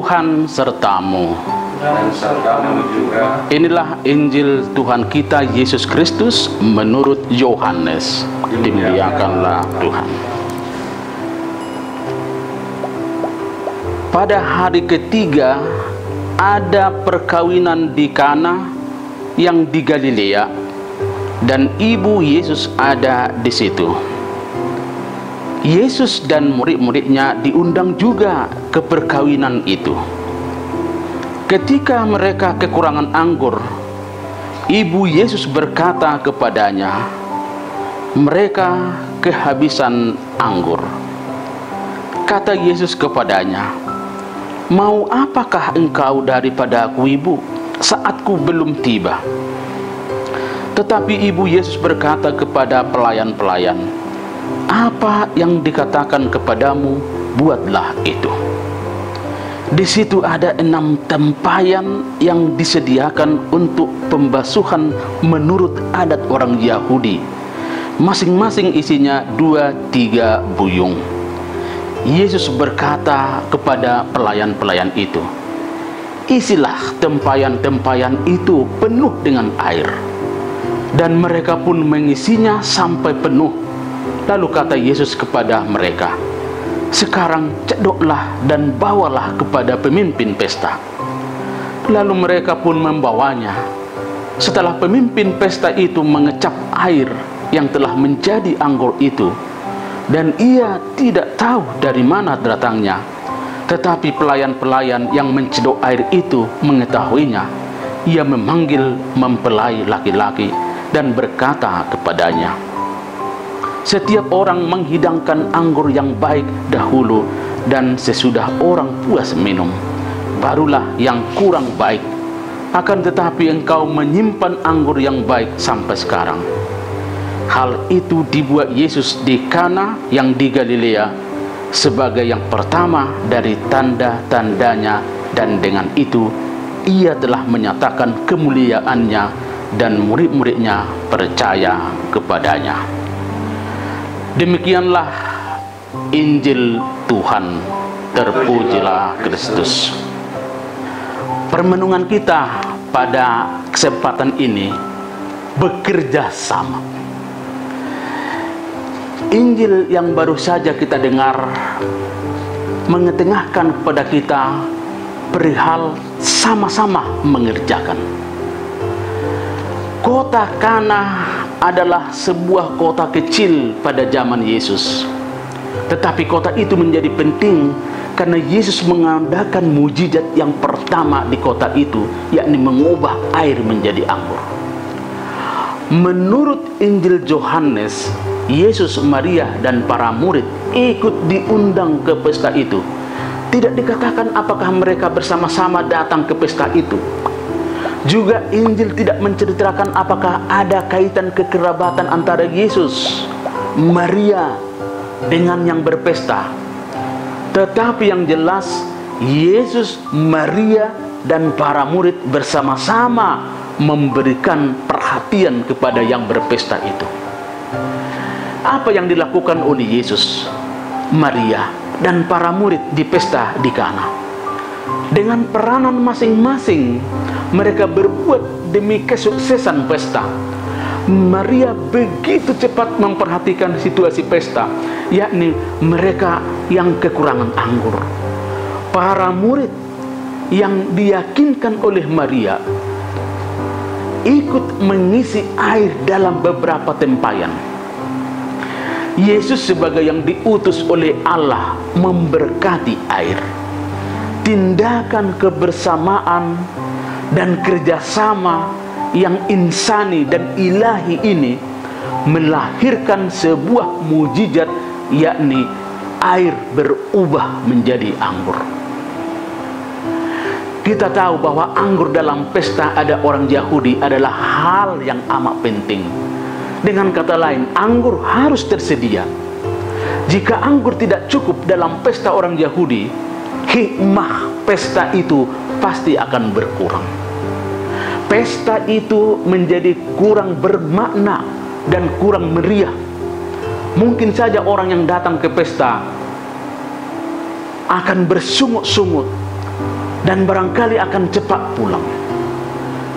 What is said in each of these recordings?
Tuhan sertamu. Dan sertamu juga. Inilah Injil Tuhan kita Yesus Kristus menurut Yohanes. Dimuliakanlah Tuhan. Pada hari ketiga ada perkawinan di Kana yang di Galilea, dan ibu Yesus ada di situ. Yesus dan murid-muridnya diundang juga ke perkawinan itu. Ketika mereka kekurangan anggur, ibu Yesus berkata kepadanya, "Mereka kehabisan anggur." Kata Yesus kepadanya, "Mau apakah engkau daripada aku, ibu? Saatku belum tiba." Tetapi ibu Yesus berkata kepada pelayan-pelayan, "Apa yang dikatakan kepadamu, buatlah itu." Di situ ada 6 tempayan yang disediakan untuk pembasuhan menurut adat orang Yahudi. Masing-masing isinya 2-3 buyung. Yesus berkata kepada pelayan-pelayan itu, "Isilah tempayan-tempayan itu penuh dengan air." Dan mereka pun mengisinya sampai penuh. Lalu kata Yesus kepada mereka, "Sekarang cedoklah dan bawalah kepada pemimpin pesta." Lalu mereka pun membawanya. Setelah pemimpin pesta itu mengecap air yang telah menjadi anggur itu, dan ia tidak tahu dari mana datangnya, tetapi pelayan-pelayan yang mencedok air itu mengetahuinya, ia memanggil mempelai laki-laki dan berkata kepadanya, "Setiap orang menghidangkan anggur yang baik dahulu, dan sesudah orang puas minum, barulah yang kurang baik. Akan tetapi engkau menyimpan anggur yang baik sampai sekarang." Hal itu dibuat Yesus di Kana yang di Galilea sebagai yang pertama dari tanda-tandanya, dan dengan itu ia telah menyatakan kemuliaannya, dan murid-muridnya percaya kepadanya. Demikianlah Injil Tuhan. Terpujilah Kristus. Permenungan kita pada kesempatan ini bekerja sama. Injil yang baru saja kita dengar mengetengahkan kepada kita perihal sama-sama mengerjakan. Kota Kana adalah sebuah kota kecil pada zaman Yesus. Tetapi kota itu menjadi penting karena Yesus mengadakan mujizat yang pertama di kota itu, yakni mengubah air menjadi anggur. Menurut Injil Yohanes, Yesus, Maria, dan para murid ikut diundang ke pesta itu. Tidak dikatakan apakah mereka bersama-sama datang ke pesta itu. Juga Injil tidak menceritakan apakah ada kaitan kekerabatan antara Yesus, Maria dengan yang berpesta. Tetapi yang jelas, Yesus, Maria, dan para murid bersama-sama memberikan perhatian kepada yang berpesta itu. Apa yang dilakukan oleh Yesus, Maria, dan para murid di pesta di Kana? Dengan peranan masing-masing, mereka berbuat demi kesuksesan pesta. Maria begitu cepat memperhatikan situasi pesta, yakni mereka yang kekurangan anggur. Para murid yang diyakinkan oleh Maria ikut mengisi air dalam beberapa tempayan. Yesus sebagai yang diutus oleh Allah memberkati air. Tindakan kebersamaan dan kerjasama yang insani dan ilahi ini melahirkan sebuah mujizat, yakni air berubah menjadi anggur. Kita tahu bahwa anggur dalam pesta ada orang Yahudi adalah hal yang amat penting. Dengan kata lain, anggur harus tersedia. Jika anggur tidak cukup dalam pesta orang Yahudi, hikmah pesta itu pasti akan berkurang. Pesta itu menjadi kurang bermakna dan kurang meriah. Mungkin saja orang yang datang ke pesta akan bersungut-sungut, dan barangkali akan cepat pulang.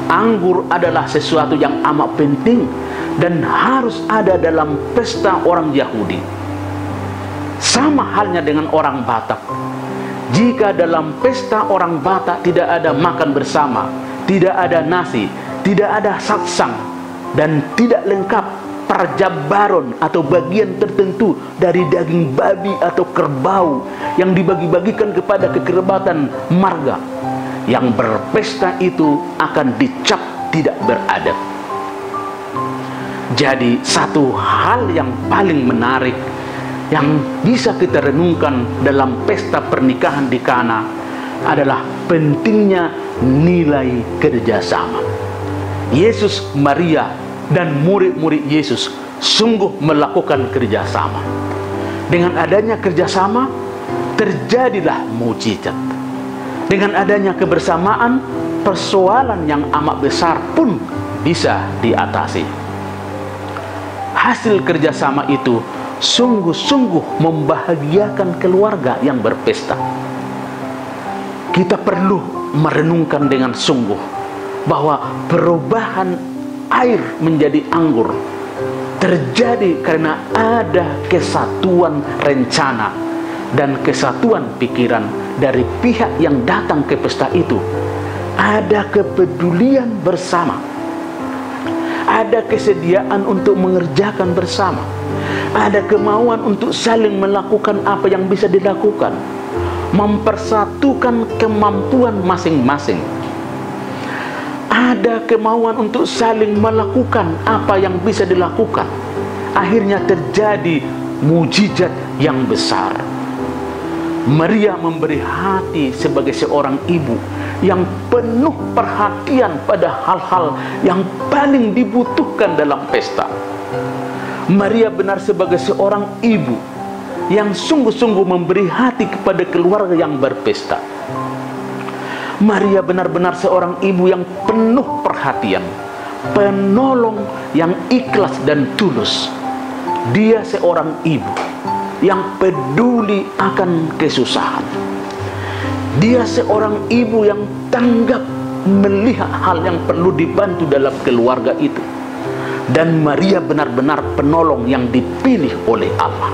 Anggur adalah sesuatu yang amat penting dan harus ada dalam pesta orang Yahudi. Sama halnya dengan orang Batak. Jika dalam pesta orang Batak tidak ada makan bersama, tidak ada nasi, tidak ada satsang, dan tidak lengkap perjabaron atau bagian tertentu dari daging babi atau kerbau yang dibagi-bagikan kepada kekerabatan marga, yang berpesta itu akan dicap tidak beradab. Jadi satu hal yang paling menarik yang bisa kita renungkan dalam pesta pernikahan di Kana adalah pentingnya nilai kerjasama. Yesus, Maria, dan murid-murid Yesus sungguh melakukan kerjasama. Dengan adanya kerjasama, terjadilah mujizat. Dengan adanya kebersamaan, persoalan yang amat besar pun bisa diatasi. Hasil kerjasama itu sungguh-sungguh membahagiakan keluarga yang berpesta. Kita perlu merenungkan dengan sungguh bahwa perubahan air menjadi anggur terjadi karena ada kesatuan rencana dan kesatuan pikiran dari pihak yang datang ke pesta itu. Ada kepedulian bersama, ada kesediaan untuk mengerjakan bersama, ada kemauan untuk saling melakukan apa yang bisa dilakukan, mempersatukan kemampuan masing-masing. Ada kemauan untuk saling melakukan apa yang bisa dilakukan. Akhirnya terjadi mujizat yang besar. Maria memberi hati sebagai seorang ibu yang penuh perhatian pada hal-hal yang paling dibutuhkan dalam pesta. Maria benar sebagai seorang ibu yang sungguh-sungguh memberi hati kepada keluarga yang berpesta. Maria benar-benar seorang ibu yang penuh perhatian, penolong yang ikhlas dan tulus. Dia seorang ibu yang peduli akan kesusahan. Dia seorang ibu yang tanggap melihat hal yang perlu dibantu dalam keluarga itu. Dan Maria benar-benar penolong yang dipilih oleh Allah.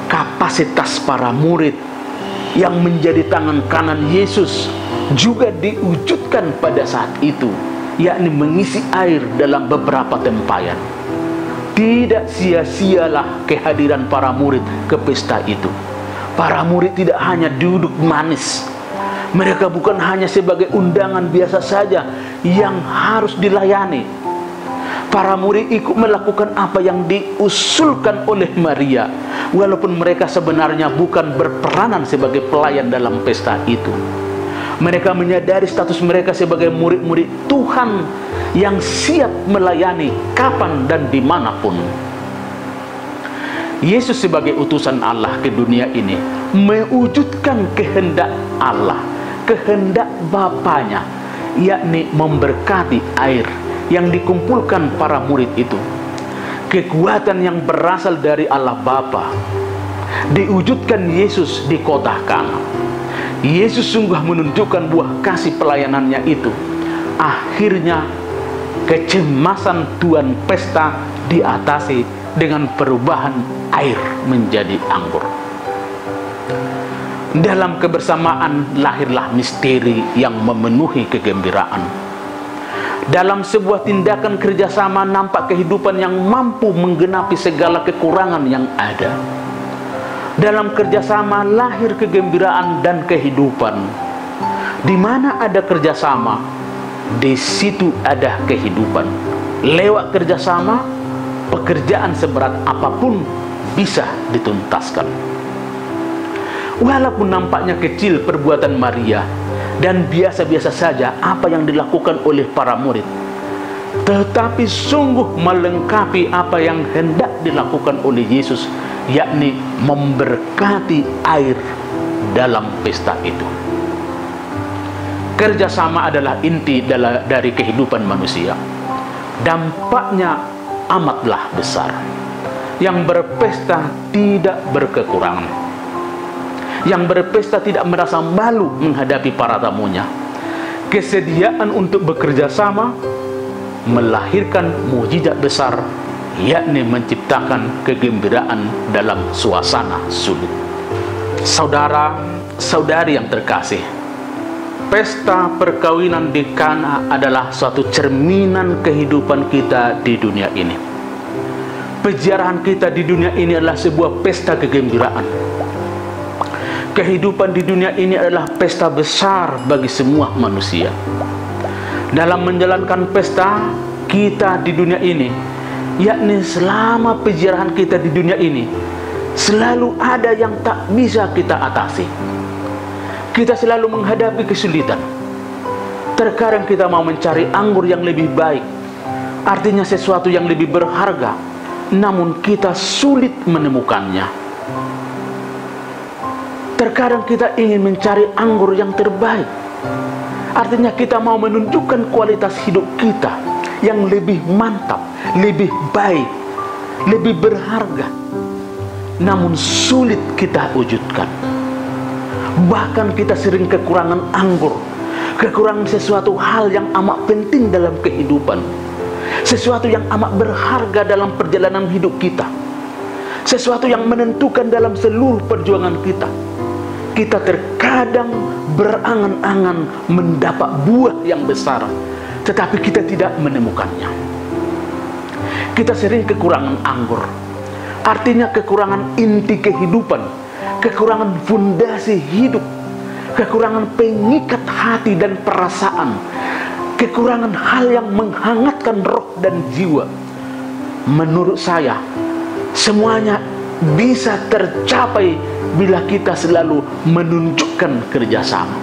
Kapasitas para murid yang menjadi tangan kanan Yesus juga diwujudkan pada saat itu, yakni mengisi air dalam beberapa tempayan. Tidak sia-sialah kehadiran para murid ke pesta itu. Para murid tidak hanya duduk manis. Mereka bukan hanya sebagai undangan biasa saja yang harus dilayani. Para murid ikut melakukan apa yang diusulkan oleh Maria, walaupun mereka sebenarnya bukan berperanan sebagai pelayan dalam pesta itu. Mereka menyadari status mereka sebagai murid-murid Tuhan yang siap melayani kapan dan dimanapun. Yesus sebagai utusan Allah ke dunia ini mewujudkan kehendak Allah, kehendak Bapanya, yakni memberkati air yang dikumpulkan para murid itu. Kekuatan yang berasal dari Allah Bapa diwujudkan Yesus di kota Kana. Yesus sungguh menunjukkan buah kasih pelayanannya itu. Akhirnya kecemasan tuan pesta diatasi dengan perubahan air menjadi anggur. Dalam kebersamaan lahirlah misteri yang memenuhi kegembiraan. Dalam sebuah tindakan kerjasama nampak kehidupan yang mampu menggenapi segala kekurangan yang ada. Dalam kerjasama lahir kegembiraan dan kehidupan. Di mana ada kerjasama, di situ ada kehidupan. Lewat kerjasama, pekerjaan seberat apapun bisa dituntaskan. Walaupun nampaknya kecil perbuatan Maria dan biasa-biasa saja apa yang dilakukan oleh para murid, tetapi sungguh melengkapi apa yang hendak dilakukan oleh Yesus, yakni memberkati air dalam pesta itu. Kerjasama adalah inti dari kehidupan manusia. Dampaknya amatlah besar. Yang berpesta tidak berkekurangan. yang berpesta tidak merasa malu menghadapi para tamunya. Kesediaan untuk bekerja sama melahirkan mukjizat besar, yakni menciptakan kegembiraan dalam suasana sulit. Saudara, saudari yang terkasih, pesta perkawinan di Kana adalah suatu cerminan kehidupan kita di dunia ini. Peziarahan kita di dunia ini adalah sebuah pesta kegembiraan. Kehidupan di dunia ini adalah pesta besar bagi semua manusia. Dalam menjalankan pesta kita di dunia ini, yakni selama peziarahan kita di dunia ini, selalu ada yang tak bisa kita atasi. Kita selalu menghadapi kesulitan. Terkadang kita mau mencari anggur yang lebih baik, artinya sesuatu yang lebih berharga, namun kita sulit menemukannya. Terkadang kita ingin mencari anggur yang terbaik, artinya kita mau menunjukkan kualitas hidup kita yang lebih mantap, lebih baik, lebih berharga, namun sulit kita wujudkan. Bahkan kita sering kekurangan anggur, kekurangan sesuatu hal yang amat penting dalam kehidupan, sesuatu yang amat berharga dalam perjalanan hidup kita, sesuatu yang menentukan dalam seluruh perjuangan kita. Kita terkadang berangan-angan mendapat buah yang besar, tetapi kita tidak menemukannya. Kita sering kekurangan anggur, artinya kekurangan inti kehidupan, kekurangan fondasi hidup, kekurangan pengikat hati dan perasaan, kekurangan hal yang menghangatkan roh dan jiwa. Menurut saya, semuanya bisa tercapai bila kita selalu menunjukkan kerjasama.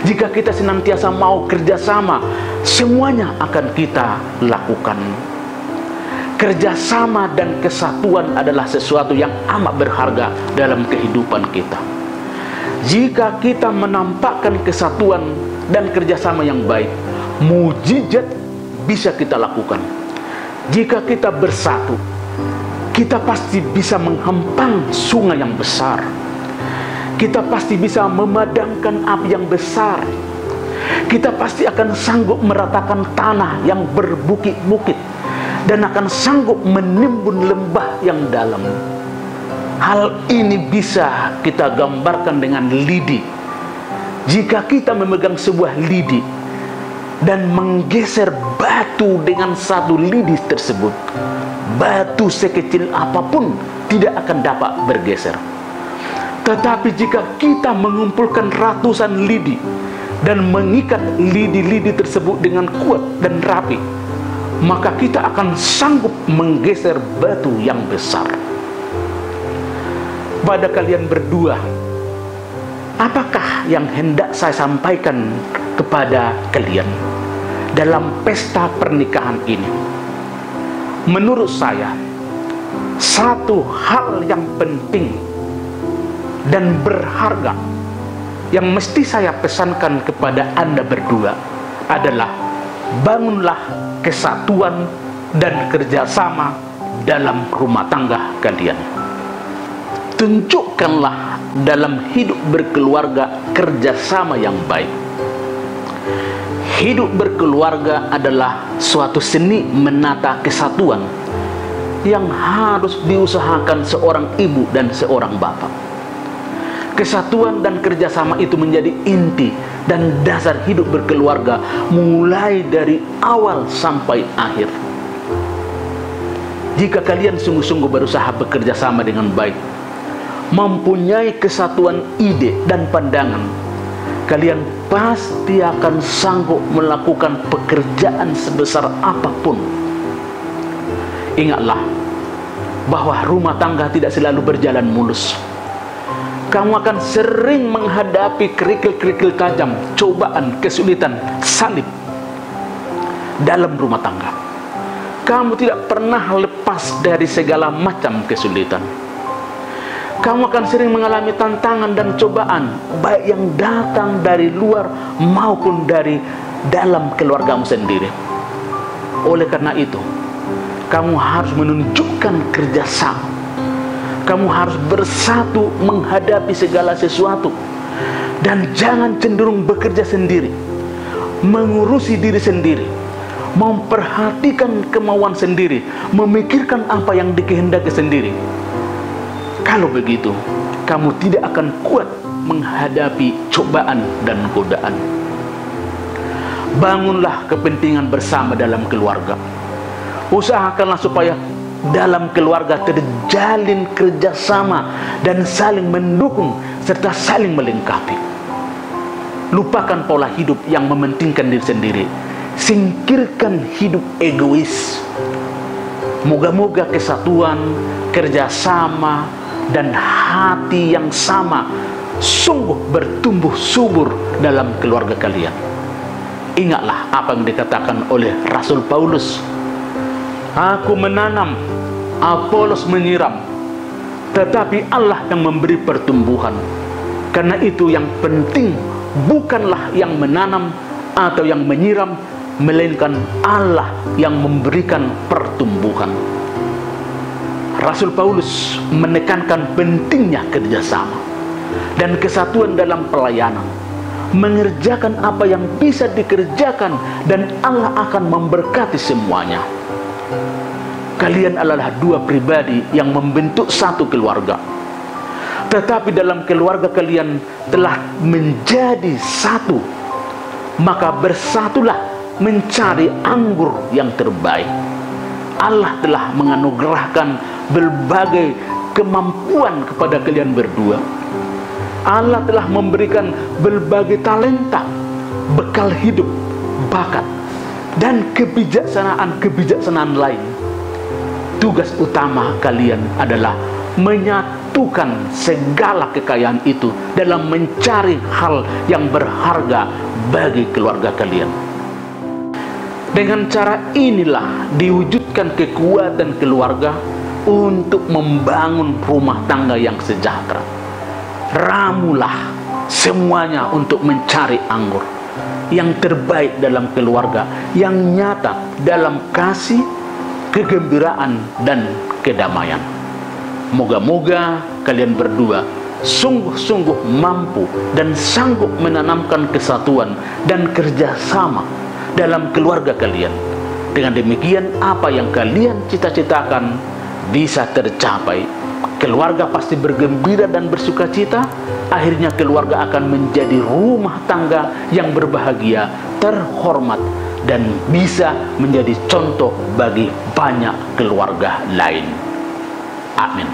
Jika kita senantiasa mau kerjasama, semuanya akan kita lakukan. Kerjasama dan kesatuan adalah sesuatu yang amat berharga dalam kehidupan kita. Jika kita menampakkan kesatuan dan kerjasama yang baik, mukjizat bisa kita lakukan. Jika kita bersatu, kita pasti bisa menghempang sungai yang besar. Kita pasti bisa memadamkan api yang besar. Kita pasti akan sanggup meratakan tanah yang berbukit-bukit dan akan sanggup menimbun lembah yang dalam. Hal ini bisa kita gambarkan dengan lidi. Jika kita memegang sebuah lidi dan menggeser batu dengan satu lidi tersebut, batu sekecil apapun tidak akan dapat bergeser. Tetapi jika kita mengumpulkan ratusan lidi dan mengikat lidi-lidi tersebut dengan kuat dan rapi, maka kita akan sanggup menggeser batu yang besar. Pada kalian berdua, apakah yang hendak saya sampaikan kepada kalian dalam pesta pernikahan ini? Menurut saya, satu hal yang penting dan berharga yang mesti saya pesankan kepada Anda berdua adalah bangunlah kesatuan dan kerjasama dalam rumah tangga kalian. Tunjukkanlah dalam hidup berkeluarga kerjasama yang baik. Hidup berkeluarga adalah suatu seni menata kesatuan yang harus diusahakan seorang ibu dan seorang bapak. Kesatuan dan kerjasama itu menjadi inti dan dasar hidup berkeluarga mulai dari awal sampai akhir. Jika kalian sungguh-sungguh berusaha bekerja sama dengan baik, mempunyai kesatuan ide dan pandangan, kalian pasti akan sanggup melakukan pekerjaan sebesar apapun. Ingatlah bahwa rumah tangga tidak selalu berjalan mulus. Kamu akan sering menghadapi kerikil-kerikil tajam, cobaan, kesulitan, salib dalam rumah tangga. Kamu tidak pernah lepas dari segala macam kesulitan. Kamu akan sering mengalami tantangan dan cobaan, baik yang datang dari luar maupun dari dalam keluargamu sendiri. Oleh karena itu, kamu harus menunjukkan kerjasama. Kamu harus bersatu menghadapi segala sesuatu. Dan jangan cenderung bekerja sendiri, mengurusi diri sendiri, memperhatikan kemauan sendiri, memikirkan apa yang dikehendaki sendiri. Kalau begitu, kamu tidak akan kuat menghadapi cobaan dan godaan. Bangunlah kepentingan bersama dalam keluarga. Usahakanlah supaya dalam keluarga terjalin kerjasama dan saling mendukung serta saling melengkapi. Lupakan pola hidup yang mementingkan diri sendiri. Singkirkan hidup egois. Moga-moga kesatuan, kerjasama, dan hati yang sama sungguh bertumbuh subur dalam keluarga kalian. Ingatlah apa yang dikatakan oleh Rasul Paulus. Aku menanam, Apolos menyiram, tetapi Allah yang memberi pertumbuhan. Karena itu yang penting bukanlah yang menanam atau yang menyiram, melainkan Allah yang memberikan pertumbuhan. Rasul Paulus menekankan pentingnya kerjasama dan kesatuan dalam pelayanan, mengerjakan apa yang bisa dikerjakan, dan Allah akan memberkati semuanya. Kalian adalah dua pribadi yang membentuk satu keluarga. Tetapi dalam keluarga kalian telah menjadi satu, maka bersatulah mencari anggur yang terbaik. Allah telah menganugerahkan berbagai kemampuan kepada kalian berdua. Allah telah memberikan berbagai talenta, bekal hidup, bakat, dan kebijaksanaan lain. Tugas utama kalian adalah menyatukan segala kekayaan itu dalam mencari hal yang berharga bagi keluarga kalian. Dengan cara inilah diwujudkan kekuatan keluarga untuk membangun rumah tangga yang sejahtera. Ramulah semuanya untuk mencari anggur yang terbaik dalam keluarga, yang nyata dalam kasih, kegembiraan, dan kedamaian. Moga-moga kalian berdua sungguh-sungguh mampu dan sanggup menanamkan kesatuan dan kerjasama dalam keluarga kalian. Dengan demikian, apa yang kalian cita-citakan bisa tercapai. Keluarga pasti bergembira dan bersuka cita. Akhirnya keluarga akan menjadi rumah tangga yang berbahagia, terhormat, dan bisa menjadi contoh bagi banyak keluarga lain. Amin.